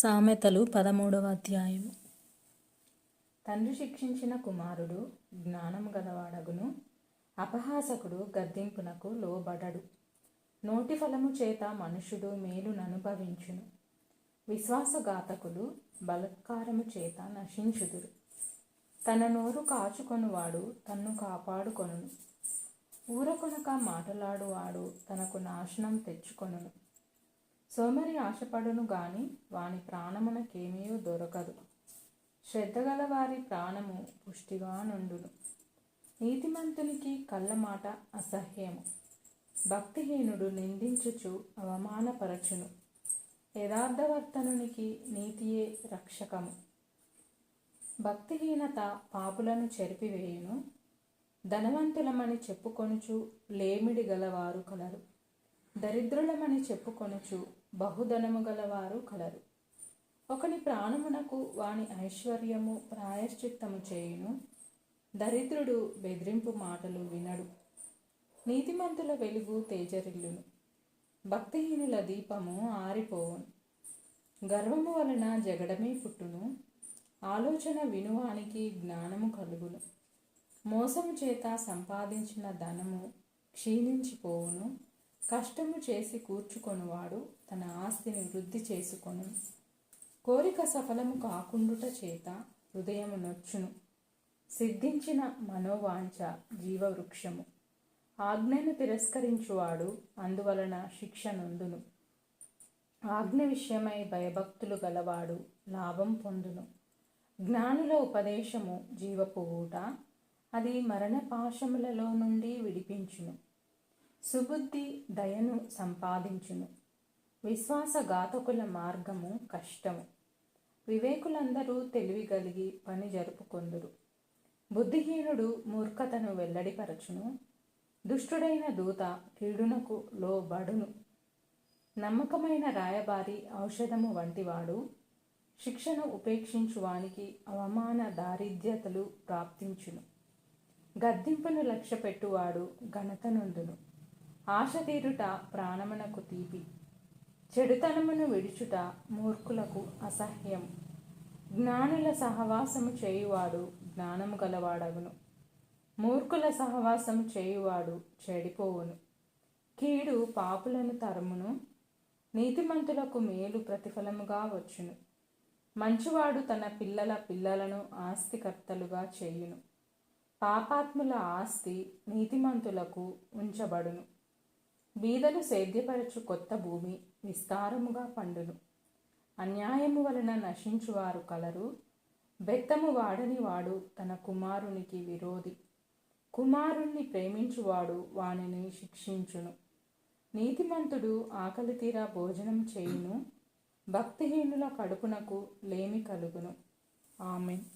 సామెతలు 13వ అధ్యాయము. తండ్రి శిక్షించిన కుమారుడు జ్ఞానము గలవాడగును, అపహాసకుడు గద్దింపునకు లోబడడు. నోటి ఫలము చేత మనుషుడు మేలుననుభవించును, విశ్వాసఘాతకులు బలత్కారము చేత నశించుదురు. తన నోరు కాచుకొనువాడు తన్ను కాపాడుకొనును, ఊరకొనక మాటలాడువాడు తనకు నాశనం తెచ్చుకొనును. సోమరి ఆశపడును గాని వాని ప్రాణమునకేమీయూ దొరకదు. శ్రద్ధగల వారి ప్రాణము పుష్టిగా నుండును. నీతిమంతునికి కళ్ళమాట అసహ్యము, భక్తిహీనుడు నిందించుచు అవమానపరచును. యథార్థవర్తనునికి నీతియే రక్షకము. భక్తిహీనత పాపులను చెరిపివేయును. ధనవంతులమని చెప్పుకొనుచు లేమిడి గలవారు కలరు, దరిద్రులమని చెప్పుకొనుచు బహుధనము గలవారు కలరు. ఒకని ప్రాణమునకు వాని ఐశ్వర్యము ప్రాయశ్చిత్తము చేయును, దరిద్రుడు బెదిరింపు మాటలు వినడు. నీతిమంతుల వెలుగు తేజరిల్లును, భక్తిహీనుల దీపము ఆరిపోవును. గర్వము వలన జగడమే పుట్టును, ఆలోచన వినువానికి జ్ఞానము కలుగును. మోసము చేత సంపాదించిన ధనము క్షీణించిపోవును, కష్టము చేసి కూర్చుకొనువాడు తన ఆస్తిని వృద్ధి చేసుకొను. కోరిక సఫలము కాకుండుట చేత హృదయము నొచ్చును, సిద్ధించిన మనోవాంఛ జీవవృక్షము. ఆజ్ఞను తిరస్కరించువాడు అందువలన శిక్ష నొందును, ఆజ్ఞ విషయమై భయభక్తులు గలవాడు లాభం పొందును. జ్ఞానుల ఉపదేశము జీవపు ఊట, అది మరణపాశములలో నుండి విడిపించును. సుబుద్ధి దయను సంపాదించును, విశ్వాసఘాతకుల మార్గము కష్టము. వివేకులందరూ తెలివి కలిగి పని జరుపుకొందురు, బుద్ధిహీనుడు మూర్ఖతను వెల్లడిపరచును. దుష్టుడైన దూత కీడునకు లోబడును, నమ్మకమైన రాయబారి ఔషధము వంటివాడు. శిక్షను ఉపేక్షించువానికి అవమాన దారిద్ర్యతలు ప్రాప్తించును, గద్దింపును లక్ష్యపెట్టువాడు ఘనత నొందును. ఆశ తీరుట ప్రాణమునకు తీపి, చెడుతనమును విడుచుట మూర్ఖులకు అసహ్యం. జ్ఞానుల సహవాసము చేయువాడు జ్ఞానము గలవాడగును, మూర్ఖుల సహవాసము చేయువాడు చెడిపోవును. కీడు పాపులను తరుమును, నీతిమంతులకు మేలు ప్రతిఫలముగా వచ్చును. మంచివాడు తన పిల్లల పిల్లలను ఆస్తికర్తలుగా చేయును, పాపాత్ముల ఆస్తి నీతిమంతులకు ఉంచబడును. బీదలు సేద్యపరచు కొత్త భూమి విస్తారముగా పండును, అన్యాయము వలన నశించువారు కలరు. బెత్తము వాడని వాడు తన కుమారునికి విరోధి, కుమారుణ్ణి ప్రేమించువాడు వానిని శిక్షించును. నీతిమంతుడు ఆకలి తీరా భోజనం చేయును, భక్తిహీనుల కడుపునకు లేమి కలుగును. ఆమేన్.